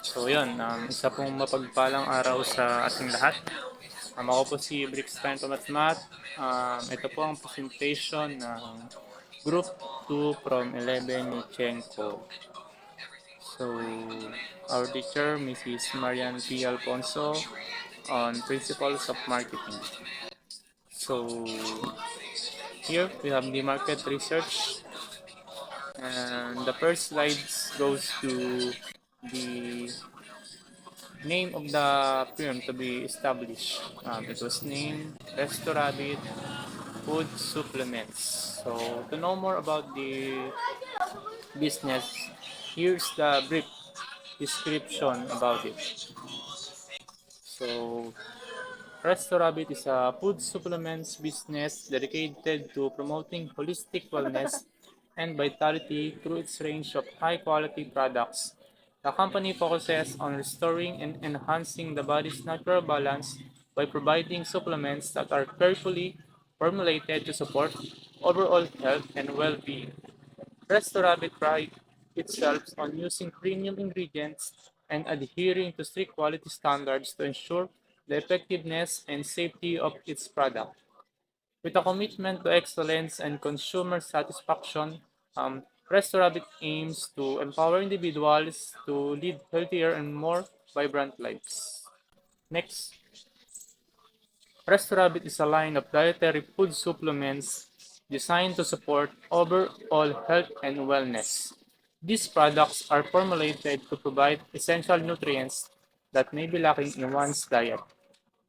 So yun, isa pong mapagpalang araw sa ating lahat. Ako po si Brickstein Tomatmat. Ito po ang presentation ng Group 2 from 11 ni Chenko. So, our teacher, Mrs. Marian P. Alfonso, on Principles of Marketing. So, here we have the market research. And the first slide goes to the name of the firm to be established. It was named Resto Rabbit Food Supplements. So to know more about the business, here's the brief description about it. So Resto Rabbit is a food supplements business dedicated to promoting holistic wellness and vitality through its range of high-quality products. The company focuses on restoring and enhancing the body's natural balance by providing supplements that are carefully formulated to support overall health and well-being. Resto Rabbit prides itself on using premium ingredients and adhering to strict quality standards to ensure the effectiveness and safety of its product. With a commitment to excellence and consumer satisfaction, Resto Rabbit aims to empower individuals to lead healthier and more vibrant lives. Next, Resto Rabbit is a line of dietary food supplements designed to support overall health and wellness. These products are formulated to provide essential nutrients that may be lacking in one's diet,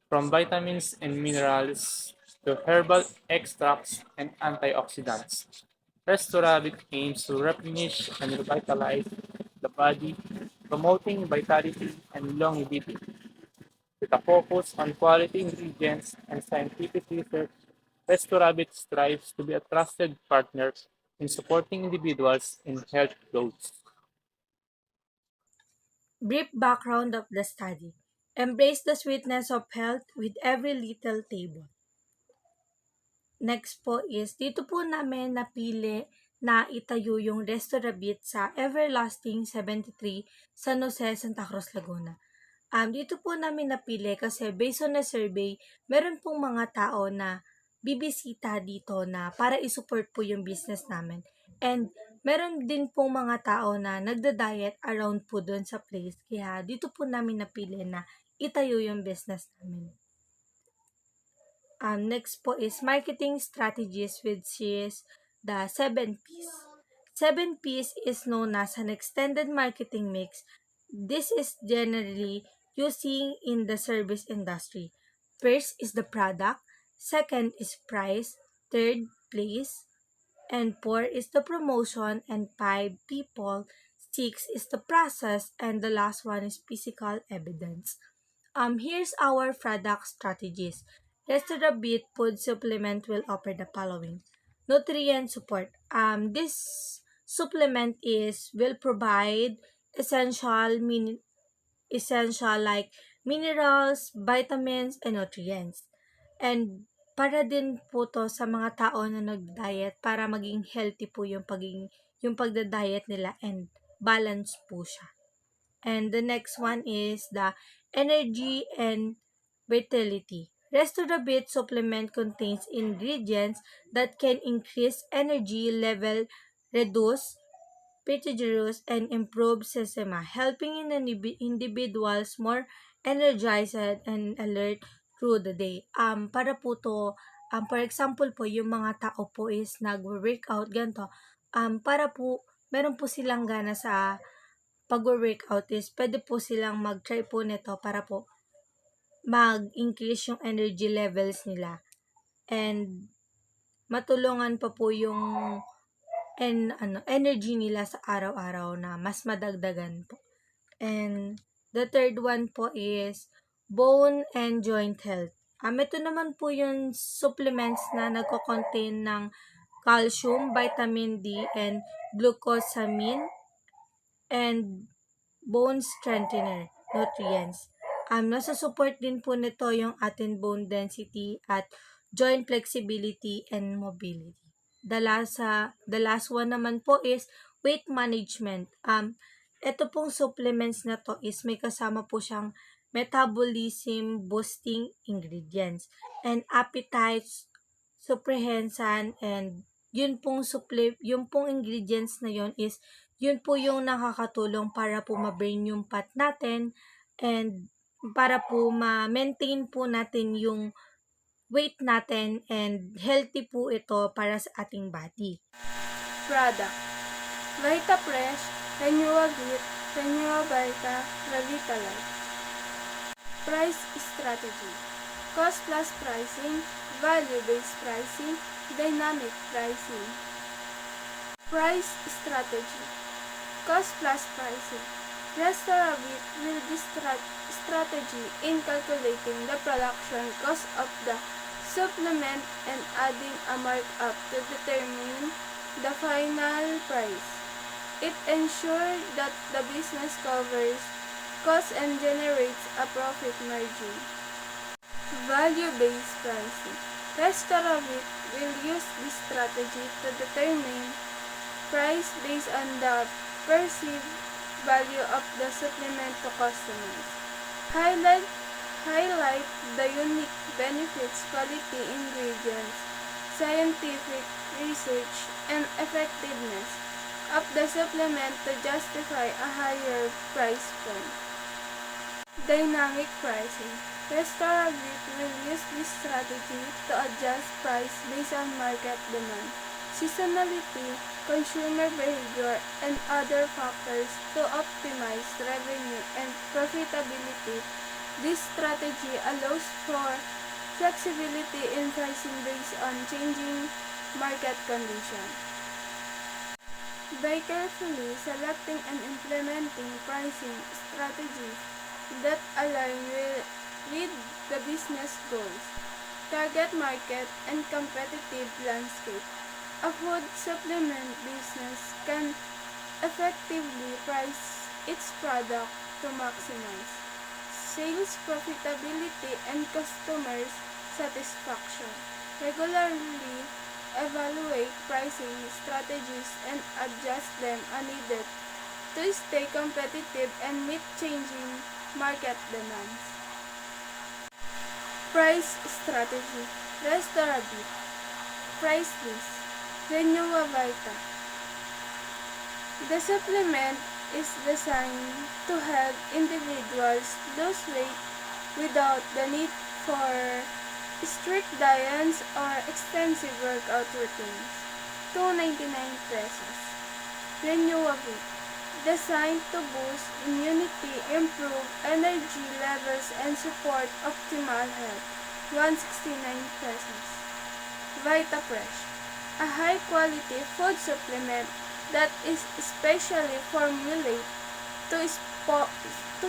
from vitamins and minerals to herbal extracts and antioxidants. Resto Rabbit aims to replenish and revitalize the body, promoting vitality and longevity. With a focus on quality ingredients and scientific research, Resto Rabbit strives to be a trusted partner in supporting individuals in health goals. Brief background of the study. Embrace the sweetness of health with every little table. Next po is, dito po namin napili na itayo yung Restorabit sa Everlasting 73 San Jose, Santa Cruz, Laguna. Dito po namin napili kasi based on the survey, meron pong mga tao na bibisita dito na para isupport po yung business namin. And meron din pong mga tao na nagda-diet around po doon sa place. Kaya dito po namin napili na itayo yung business namin. Next po is marketing strategies, which is the 7 P's. 7 P's is known as an extended marketing mix. This is generally using in the service industry. First is the product, second is price, third place, and four is the promotion, and five people, six is the process, and the last one is physical evidence. Here's our product strategies. Restorabit food supplement will offer the following. Nutrient support. This supplement will provide essential essential like minerals, vitamins, and nutrients. And para din po to sa mga tao na nag-diet para maging healthy po yung pagda-diet nila and balance po siya. And the next one is the energy and vitality. Restorabit supplement contains ingredients that can increase energy level, reduce Pitigerus, and improve sesama, helping in individuals more energized and alert through the day. Para po to, for example po, yung mga tao po is nag-workout, ganito, para po, meron po silang gana sa pag-workout is, pwede po silang mag-try po nito para po mag-increase yung energy levels nila. And matulungan pa po yung energy nila sa araw-araw na mas madagdagan po. And the third one po is bone and joint health. Ito naman po yung supplements na nagko-contain ng calcium, vitamin D, and glucosamine, and bone strengthener nutrients. Nasusupport din po nito yung ating bone density at joint flexibility and mobility. The last one naman po is weight management. Ito pong supplements na to is may kasama po siyang metabolism boosting ingredients and appetite suppressant, and yun pong ingredients na yun is yun po yung nakakatulong para po ma-burn yung fat natin and para po ma-maintain po natin yung weight natin, and healthy po ito para sa ating body. Product: VitaFresh, Renewagit, Renewavita, Revitalife. Price strategy: cost plus pricing, value-based pricing, dynamic pricing. Price strategy: cost plus pricing. Restaurant will be strategy in calculating the production cost of the supplement and adding a markup to determine the final price. It ensures that the business covers costs and generates a profit margin. Value-based pricing. Restaurant will use this strategy to determine price based on the perceived value of the supplement to customers. Highlight the unique benefits, quality ingredients, scientific research, and effectiveness of the supplement to justify a higher price point. Dynamic pricing. Restaurant will use this strategy to adjust price based on market demand, seasonality, consumer behavior, and other factors to optimize revenue and profitability. This strategy allows for flexibility in pricing based on changing market conditions. By carefully selecting and implementing pricing strategies that align with the business goals, target market, and competitive landscape, a food supplement business can effectively price its product to maximize sales, profitability, and customers' satisfaction. Regularly evaluate pricing strategies and adjust them as needed to stay competitive and meet changing market demands. Price strategy. Restaurant price list. Renewavita. The supplement is designed to help individuals lose weight without the need for strict diets or extensive workout routines. $2.99 pesos. Renewavit. Designed to boost immunity, improve energy levels, and support optimal health. 169 pesos. VitaFresh. A high-quality food supplement that is specially formulated to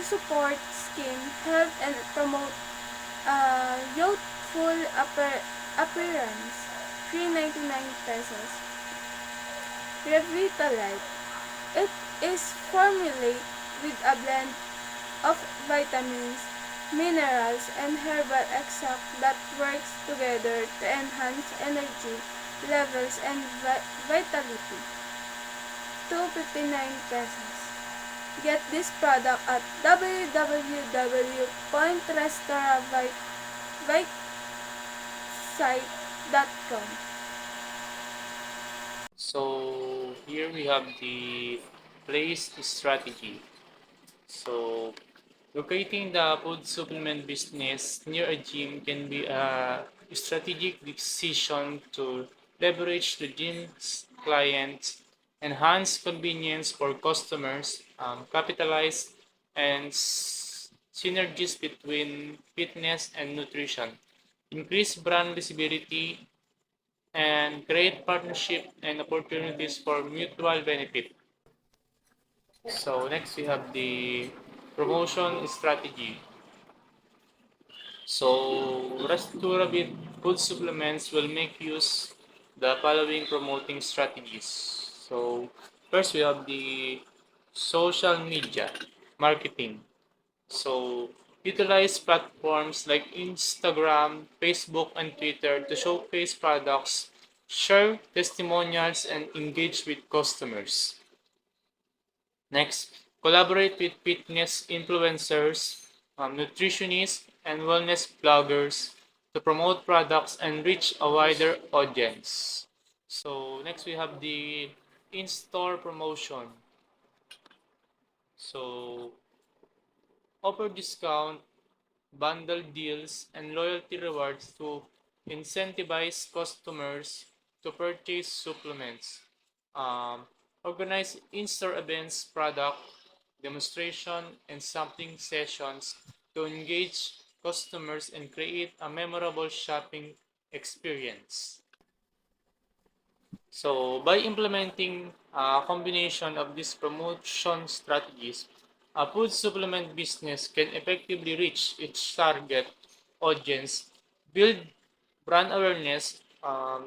support skin health and promote youthful appearance. 399 pesos. Revitalife. It is formulated with a blend of vitamins, minerals, and herbal extract that works together to enhance energy levels and vitality. 259 pesos. Get this product at www.restauravitsite.com. So here we have the place strategy. So locating the food supplement business near a gym can be a strategic decision to leverage the gym's clients, enhance convenience for customers, capitalize and synergies between fitness and nutrition, increase brand visibility, and create partnership and opportunities for mutual benefit. So next we have the promotion strategy. So Restorabit food supplements will make use the following promoting strategies. So first we have the social media marketing. So utilize platforms like Instagram, Facebook, and Twitter to showcase products, share testimonials, and engage with customers. Next, collaborate with fitness influencers, nutritionists, and wellness bloggers to promote products and reach a wider audience. So next we have the in-store promotion. So offer discount, bundle deals, and loyalty rewards to incentivize customers to purchase supplements. Um, Organize in-store events, product demonstration, and sampling sessions to engage customers and create a memorable shopping experience. So, by implementing a combination of these promotion strategies, a food supplement business can effectively reach its target audience, build brand awareness,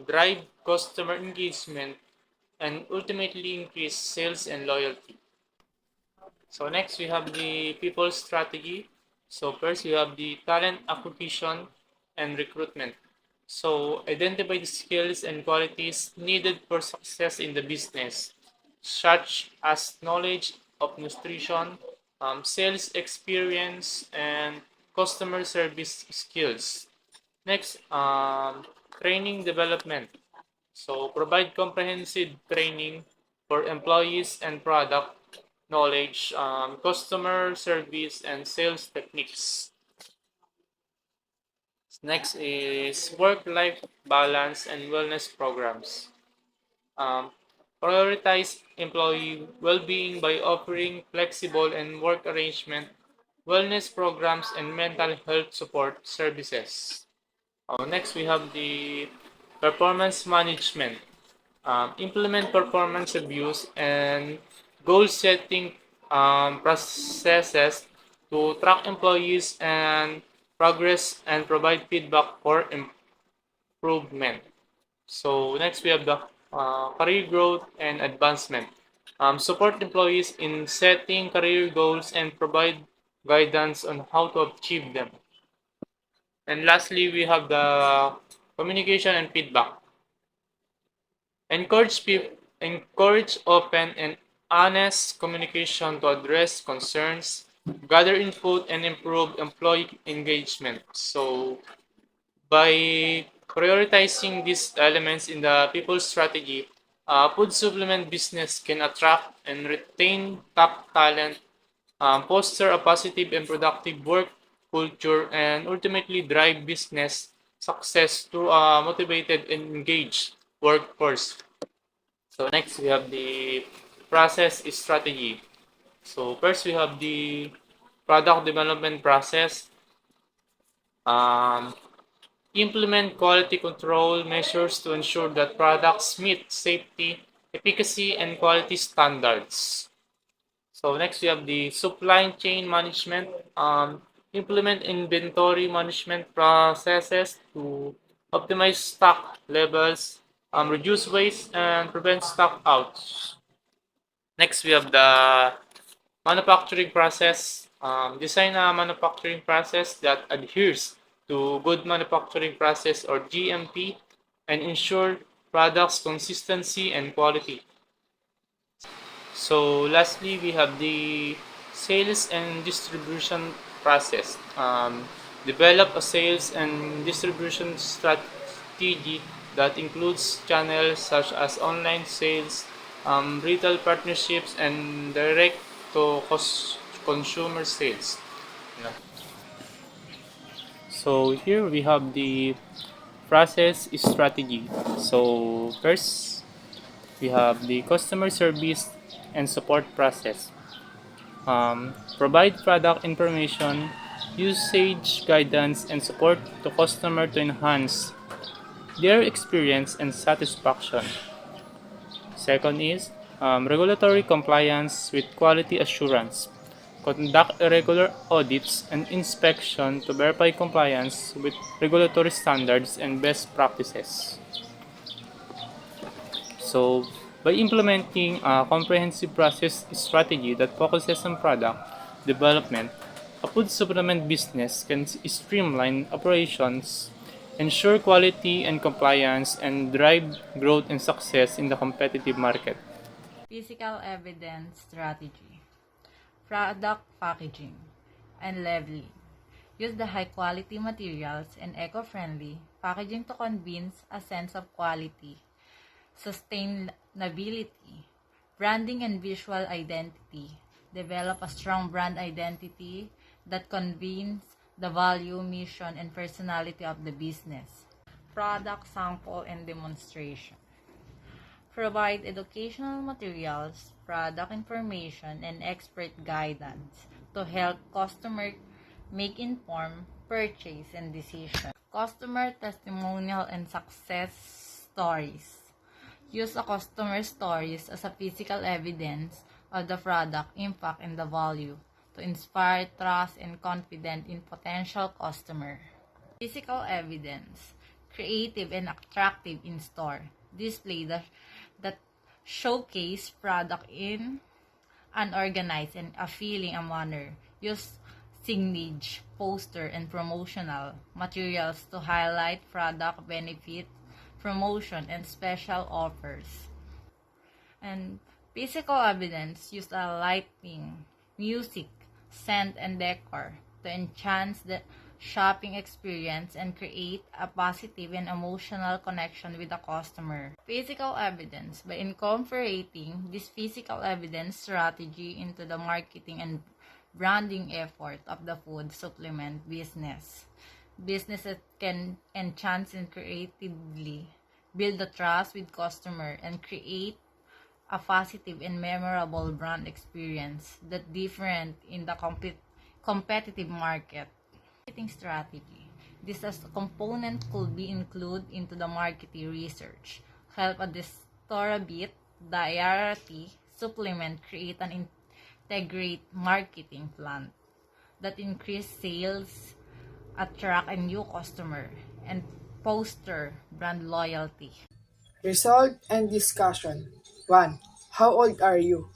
drive customer engagement, and ultimately increase sales and loyalty. So next we have the people strategy. So first we have the talent acquisition and recruitment. So identify the skills and qualities needed for success in the business, such as knowledge of nutrition, sales experience, and customer service skills. Next, training development. So provide comprehensive training for employees and product knowledge, customer service, and sales techniques. Next is work-life balance and wellness programs. Um, Prioritize employee well-being by offering flexible and work arrangement, wellness programs, and mental health support services. Next, we have the performance management. Implement performance reviews and goal setting processes to track employees and progress and provide feedback for improvement. So next we have the career growth and advancement. Support employees in setting career goals and provide guidance on how to achieve them. And lastly, we have the communication and feedback. Encourage open and honest communication to address concerns, gather input, and improve employee engagement. So, by prioritizing these elements in the people strategy, food supplement business can attract and retain top talent, foster a positive and productive work culture, and ultimately drive business success through a motivated and engaged workforce. So next we have the process strategy. So first we have the product development process. Um, Implement quality control measures to ensure that products meet safety, efficacy, and quality standards. So next we have the supply chain management. Implement inventory management processes to optimize stock levels, reduce waste, and prevent stock outs. Next, we have the manufacturing process. Design a manufacturing process that adheres to good manufacturing process or GMP and ensure products consistency and quality. So lastly, we have the sales and distribution process. Develop a sales and distribution strategy that includes channels such as online sales, retail partnerships, and direct to consumer sales. Yeah. So here we have the process strategy. So first, we have the customer service and support process. Provide product information, usage guidance, and support to customer to enhance their experience and satisfaction. Second is regulatory compliance with quality assurance. Conduct regular audits and inspection to verify compliance with regulatory standards and best practices. So, by implementing a comprehensive process strategy that focuses on product development, a food supplement business can streamline operations, ensure quality and compliance, and drive growth and success in the competitive market. Physical evidence strategy. Product packaging and labeling. Use the high-quality materials and eco-friendly packaging to convince a sense of quality, sustainability, branding and visual identity. Develop a strong brand identity that conveys the value, mission, and personality of the business. Product sample and demonstration. Provide educational materials, product information, and expert guidance to help customer make informed purchase and decision. Customer testimonial and success stories. Use a customer stories as a physical evidence of the product impact and the value to inspire trust and confidence in potential customer. Physical evidence, creative and attractive in store. Display that showcase product in an organized and appealing a manner. Use signage, poster, and promotional materials to highlight product benefit, promotion, and special offers. And physical evidence use a lighting, music, scent, and decor to enhance the shopping experience and create a positive and emotional connection with the customer. Physical evidence. By incorporating this physical evidence strategy into the marketing and branding effort of the food supplement business, businesses can enhance and creatively build the trust with customer and create a positive and memorable brand experience that different in the competitive market. Marketing strategy. This as a component could be included into the marketing research. Help a distribute the IRT supplement create an integrate marketing plan that increase sales, attract a new customer, and foster brand loyalty. Result and discussion. 1. How old are you?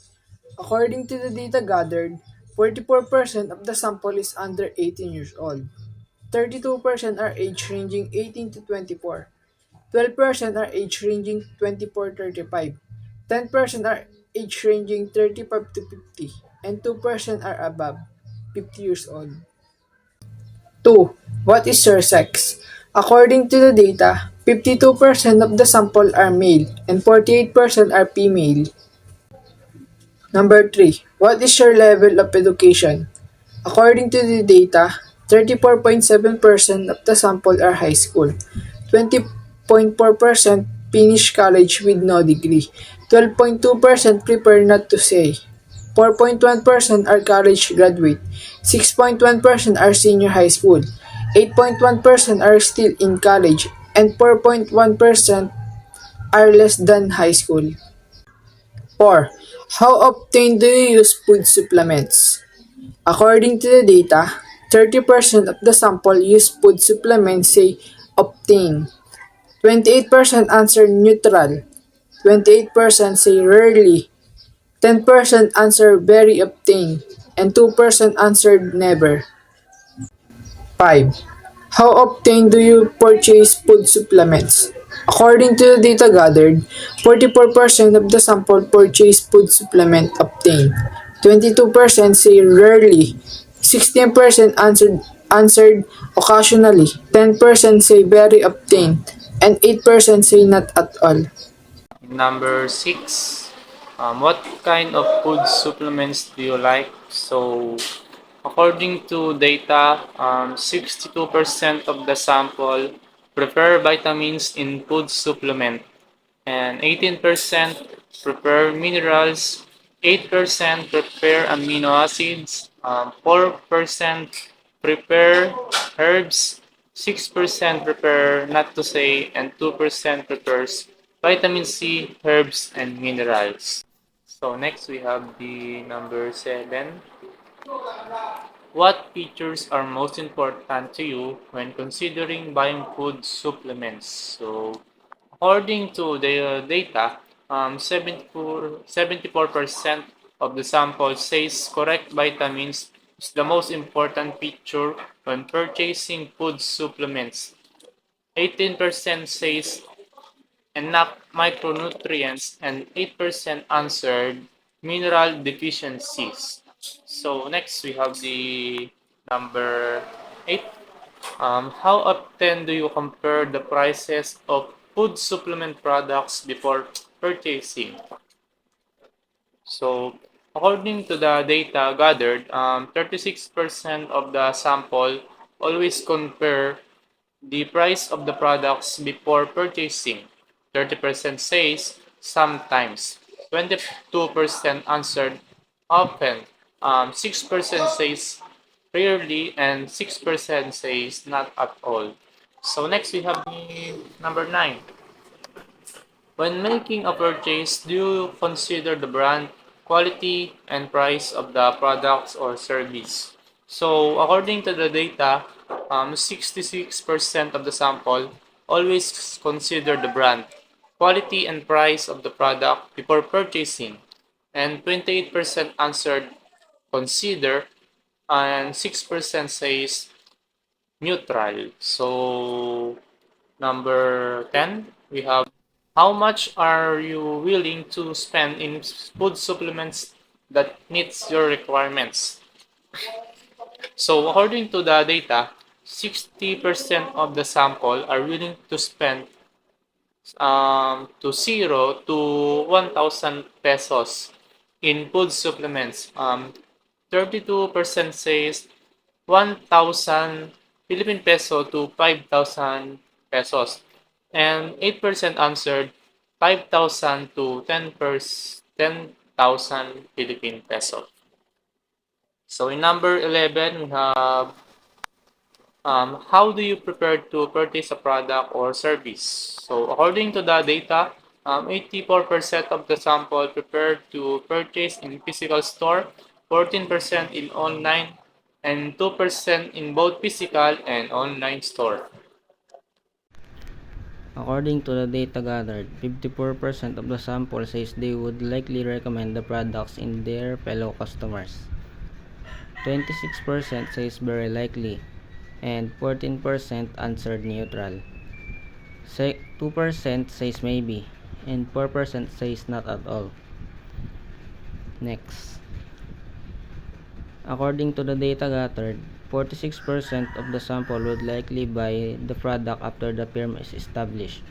According to the data gathered, 44% of the sample is under 18 years old. 32% are age ranging 18 to 24. 12% are age ranging 24-35. 10% are age ranging 35 to 50. And 2% are above 50 years old. 2. What is your sex? According to the data, 52% of the sample are male and 48% are female. Number 3. What is your level of education? According to the data, 34.7% of the sample are high school, 20.4% finish college with no degree, 12.2% prefer not to say, 4.1% are college graduate, 6.1% are senior high school, 8.1% are still in college, and 4.1% are less than high school. 4. How often do you use food supplements? According to the data, 30% of the sample use food supplements say obtain, 28% answer neutral, 28% say rarely, 10% answer very obtain, and 2% answered never. 5. How often do you purchase food supplements? According to the data gathered, 44% of the sample purchase food supplement obtained. 22% say rarely. 16% answered occasionally. 10% say very obtained. And 8% say not at all. Number 6, what kind of food supplements do you like? So, according to data, 62% of the sample prefer vitamins in food supplement, and 18% prepare minerals, 8% prepare amino acids, 4% prepare herbs, 6% prepare not to say, and 2% prepares vitamin C, herbs, and minerals. So next we have the number 7. What features are most important to you when considering buying food supplements? So according to the data, 74% of the sample says correct vitamins is the most important feature when purchasing food supplements. 18% says enough micronutrients and 8% answered mineral deficiencies. So next we have the number 8. How often do you compare the prices of food supplement products before purchasing? So according to the data gathered, 36% of the sample always compare the price of the products before purchasing. 30% says sometimes. 22% answered often. 6% says rarely, and 6% says not at all. So next we have the number 9. When making a purchase, do you consider the brand, quality, and price of the products or service? So, according to the data, 66% of the sample always consider the brand, quality, and price of the product before purchasing, and 28% answered consider, and 6% says neutral. So, number 10, we have how much are you willing to spend in food supplements that meets your requirements? So according to the data, 60% of the sample are willing to spend to 0 to 1,000 pesos in food supplements. 32% says 1,000 Philippine peso to 5,000 pesos. And 8% answered 5,000 to 10,000 Philippine peso. So in number 11, we have how do you prepare to purchase a product or service? So according to the data, 84% of the sample prepared to purchase in physical store, 14% in online, and 2% in both physical and online store. According to the data gathered, 54% of the sample says they would likely recommend the products in their fellow customers. 26% says very likely, and 14% answered neutral. 2% says maybe, and 4% says not at all. Next. According to the data gathered, 46% of the sample would likely buy the product after the firm is established.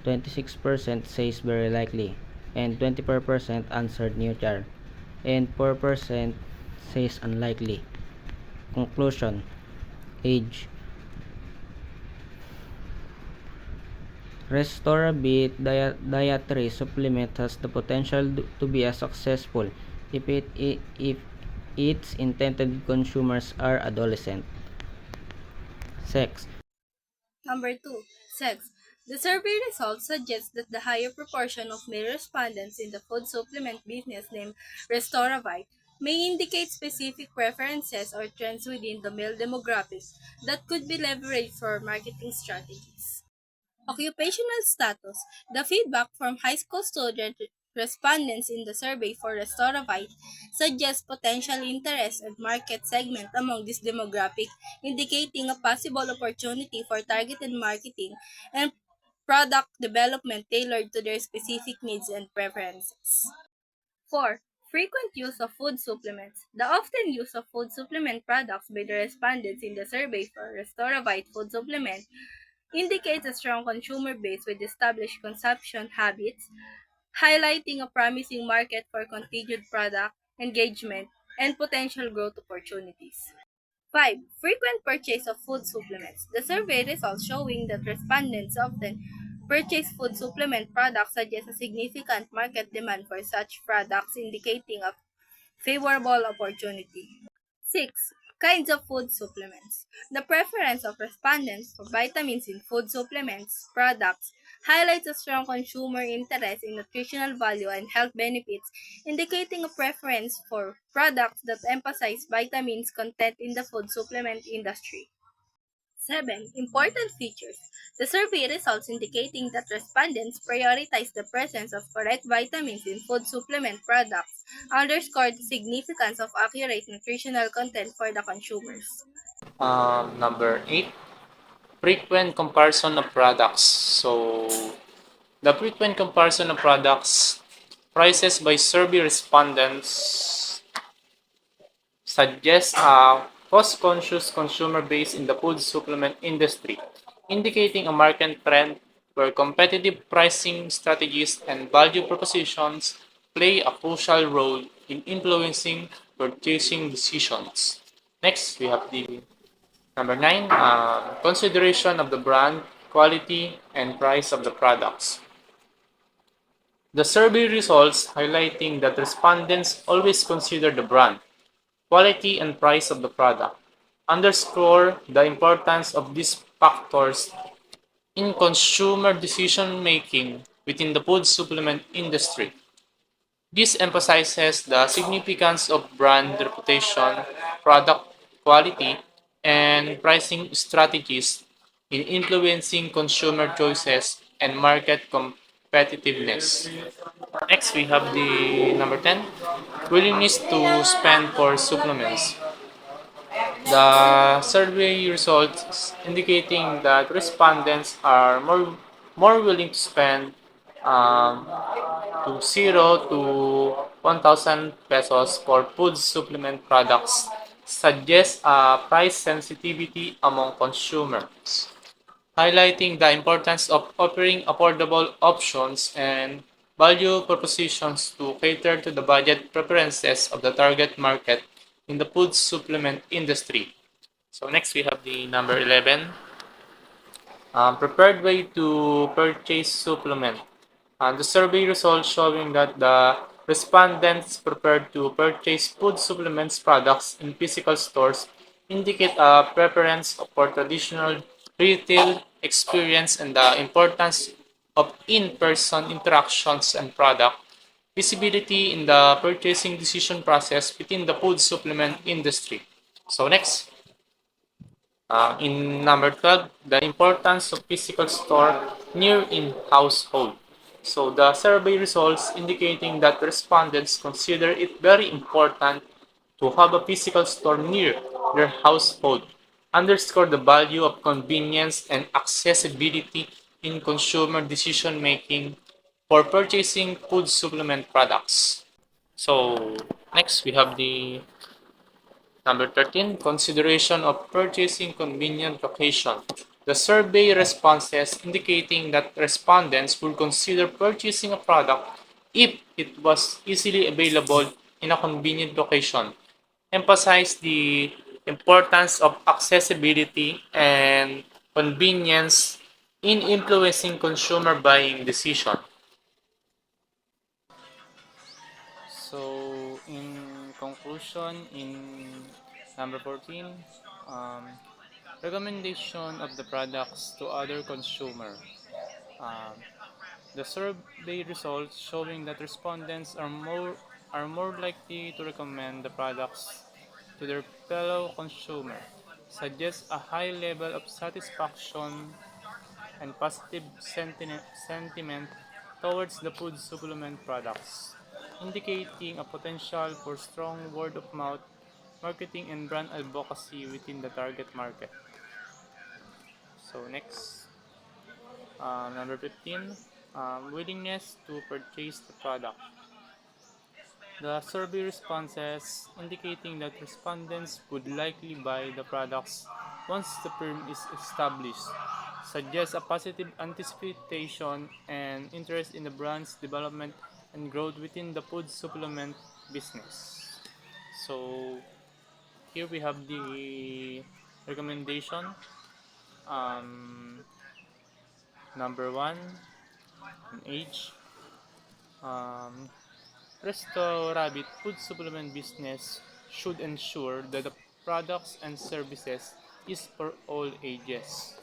26% says very likely, and 24% answered neutral, and 4% says unlikely. Conclusion. Age. Restorabit dietary supplement has the potential to be as successful if its intended consumers are adolescent. Sex. Number 2. Sex. The survey results suggest that the higher proportion of male respondents in the food supplement business named Restoravite may indicate specific preferences or trends within the male demographic that could be leveraged for marketing strategies. Occupational status. The feedback from high school student respondents in the survey for Restoravite suggests potential interest and market segment among this demographic, indicating a possible opportunity for targeted marketing and product development tailored to their specific needs and preferences. 4. Frequent use of food supplements. The often use of food supplement products by the respondents in the survey for Restoravite food supplement indicates a strong consumer base with established consumption habits, highlighting a promising market for continued product engagement and potential growth opportunities. 5. Frequent purchase of food supplements. The survey results showing that respondents often purchase food supplement products suggest a significant market demand for such products, indicating a favorable opportunity. 6. Kinds of food supplements. The preference of respondents for vitamins in food supplements products highlights a strong consumer interest in nutritional value and health benefits, indicating a preference for products that emphasize vitamins content in the food supplement industry. 7. Important features. The survey results indicating that respondents prioritize the presence of correct vitamins in food supplement products, underscore the significance of accurate nutritional content for the consumers. Number 8, frequent comparison of products. So the frequent comparison of products prices by survey respondents suggests a cost-conscious consumer base in the food supplement industry, indicating a market trend where competitive pricing strategies and value propositions play a crucial role in influencing purchasing decisions. Next, we have the number 9, consideration of the brand, quality, and price of the products. The survey results highlighting that respondents always consider the brand, quality, and price of the product, underscore the importance of these factors in consumer decision making within the food supplement industry. This emphasizes the significance of brand reputation, product quality, and pricing strategies in influencing consumer choices and market competitiveness. Next, we have the number 10, willingness to spend for supplements. The survey results indicating that respondents are more willing to spend um, to 0 to 1,000 pesos for food supplement products suggests a price sensitivity among consumers, highlighting the importance of offering affordable options and value propositions to cater to the budget preferences of the target market in the food supplement industry. So next we have the number 11, prepared way to purchase supplement. The survey results showing that the respondents prepared to purchase food supplements products in physical stores indicate a preference for traditional retail experience and the importance of in-person interactions and product visibility in the purchasing decision process within the food supplement industry. So next, in number 12, the importance of physical store near in household. So the survey results indicating that respondents consider it very important to have a physical store near their household, underscore the value of convenience and accessibility in consumer decision making for purchasing food supplement products. So next we have the number 13, consideration of purchasing convenient location. The survey responses indicating that respondents would consider purchasing a product if it was easily available in a convenient location. Emphasize the importance of accessibility and convenience in influencing consumer buying decision. So, in conclusion, in number 14, um, recommendation of the products to other consumer. Um, the survey results showing that respondents are more likely to recommend the products to their fellow consumer, suggests a high level of satisfaction and positive sentiment towards the food supplement products, indicating a potential for strong word of mouth marketing and brand advocacy within the target market. So next, number 15, willingness to purchase the product. The survey responses indicating that respondents would likely buy the products once the firm is established suggest a positive anticipation and interest in the brand's development and growth within the food supplement business. So here we have the recommendation. Um, Number one, in age. Um, Resto Rabbit food supplement business should ensure that the products and services is for all ages.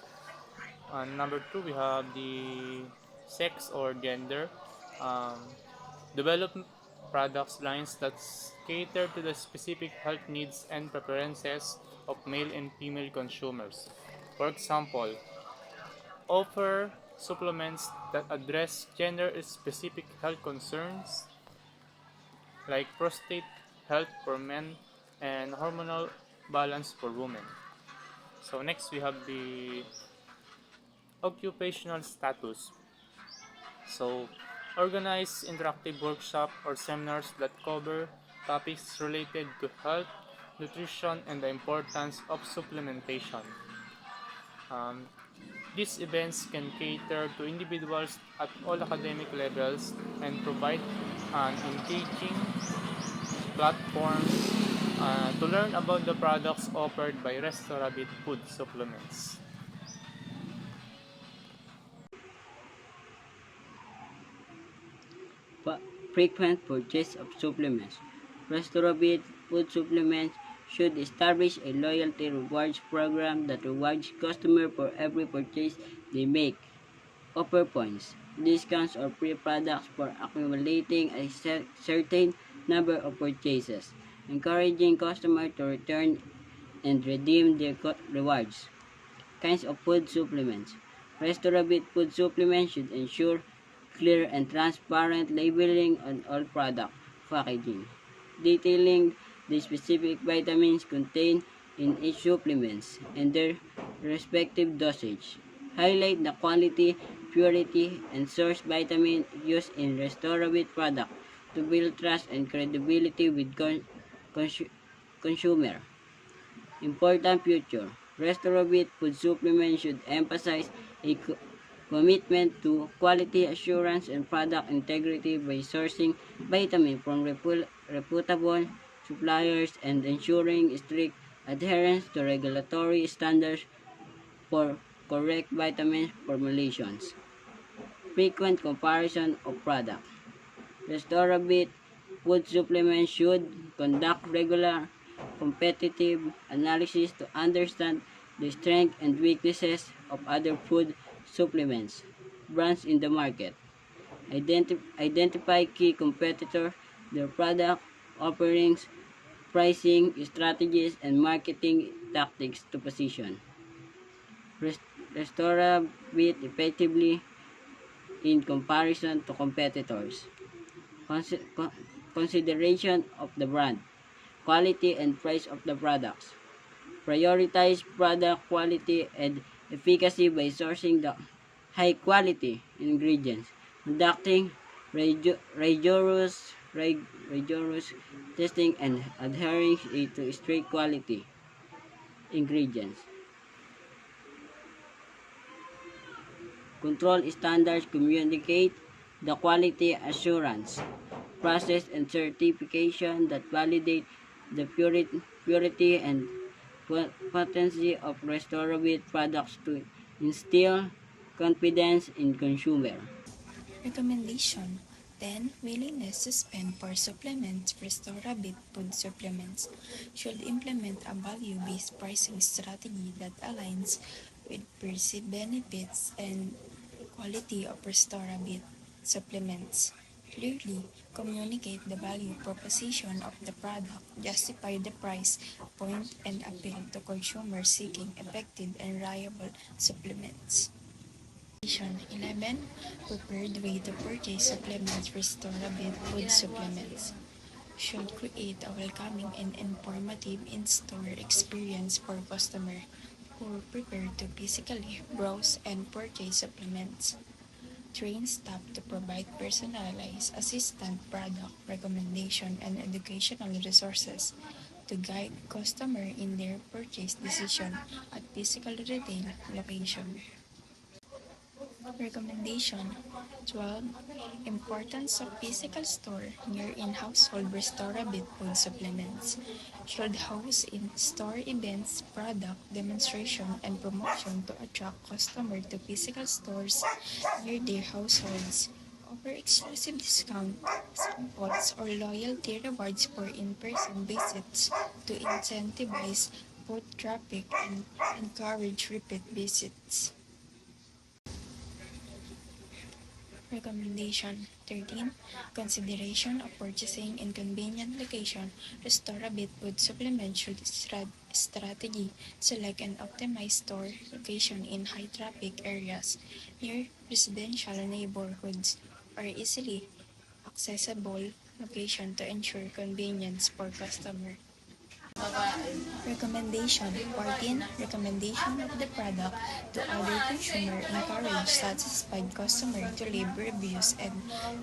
Number two, we have the sex or gender. Um, Develop products lines that cater to the specific health needs and preferences of male and female consumers. For example, offer supplements that address gender-specific health concerns like prostate health for men and hormonal balance for women. So next we have the occupational status. So organize interactive workshop or seminars that cover topics related to health, nutrition, and the importance of supplementation. Um, these events can cater to individuals at all academic levels and provide an engaging platform to learn about the products offered by Restorabit Food Supplements. Frequent purchase of supplements. Restorabit food supplements should establish a loyalty rewards program that rewards customers for every purchase they make. Offer points, discounts or free products for accumulating a certain number of purchases, encouraging customers to return and redeem their rewards. Kinds of food supplements. Restorabit food supplements should ensure clear and transparent labeling on all product packaging, detailing the specific vitamins contained in each supplements and their respective dosage. Highlight the quality, purity, and source vitamin used in Restorabit product to build trust and credibility with consumer. Important future. Restorabit food supplements should emphasize a commitment to quality assurance and product integrity by sourcing vitamin from reputable suppliers and ensuring strict adherence to regulatory standards for correct vitamin formulations. Frequent comparison of products. Restorabit food supplements should conduct regular competitive analysis to understand the strengths and weaknesses of other food supplements brands in the market. Identify key competitors, their product offerings, pricing strategies, and marketing tactics to position Restorabit effectively in comparison to competitors. Consideration of the brand, quality and price of the products. Prioritize product quality and efficacy by sourcing the high quality ingredients, conducting rigorous testing and adhering to strict quality ingredients. Control standards communicate the quality assurance process and certification that validate the purity and potency of Restorabit products to instill confidence in consumer. Recommendation 10. Willingness to spend for supplements. Restorabit food supplements should implement a value-based pricing strategy that aligns with perceived benefits and quality of Restorabit supplements. Clearly communicate the value proposition of the product, justify the price point, and appeal to consumers seeking effective and reliable supplements. 11. Prepared way to purchase supplements. Restorabit food supplements should create a welcoming and informative in-store experience for customers who are prepared to physically browse and purchase supplements. Train staff to provide personalized assistant product recommendation and educational resources to guide customers in their purchase decision at physical retail location. Recommendation 12. Importance of physical store near in-household. Restorabit food supplements should host in-store events, product demonstration, and promotion to attract customers to physical stores near their households. Offer exclusive discount, samples, or loyalty rewards for in-person visits to incentivize foot traffic and encourage repeat visits. Recommendation 13. Consideration of purchasing in convenient location. Restorabit food supplement should strategy select an optimized store location in high traffic areas near residential neighborhoods or easily accessible location to ensure convenience for customer. Recommendation 14. Recommendation of the product to other consumer. Encourage satisfied customer to leave reviews and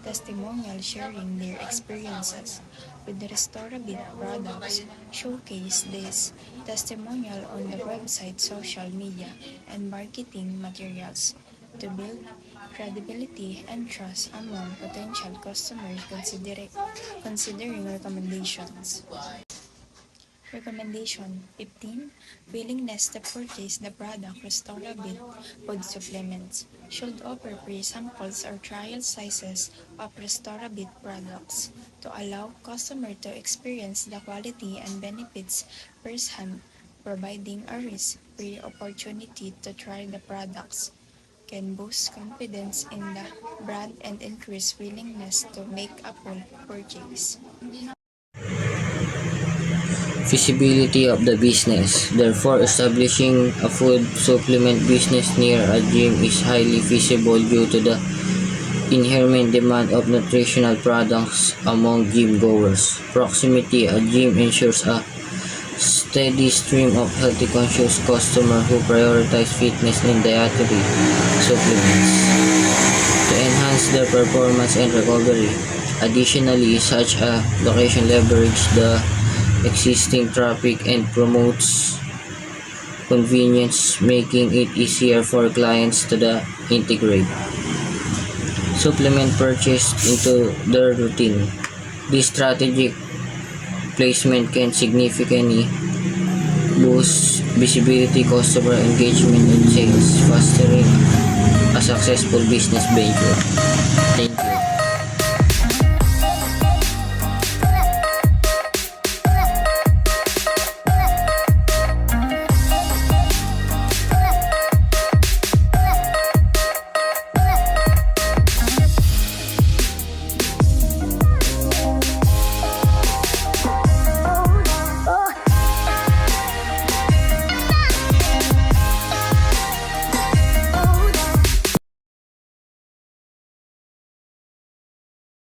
testimonial sharing their experiences. with the Restorabit products showcase this testimonial on the website, social media, and marketing materials to build credibility and trust among potential customers considering recommendations. Recommendation 15. Willingness to purchase the product Restorabit food supplements should offer free samples or trial sizes of Restorabit products to allow customer to experience the quality and benefits firsthand, providing a risk-free opportunity to try the products can boost confidence in the brand and increase willingness to make a full purchase. Feasibility of the business. Therefore, establishing a food supplement business near a gym is highly feasible due to the inherent demand of nutritional products among gym goers. Proximity a gym ensures a steady stream of healthy conscious customers who prioritize fitness and dietary supplements to enhance their performance and recovery. Additionally, such a location leverages the existing traffic and promotes convenience, making it easier for clients to integrate supplement purchase into their routine. This strategic placement can significantly boost visibility, customer engagement, and sales, fostering a successful business venture. Thank you.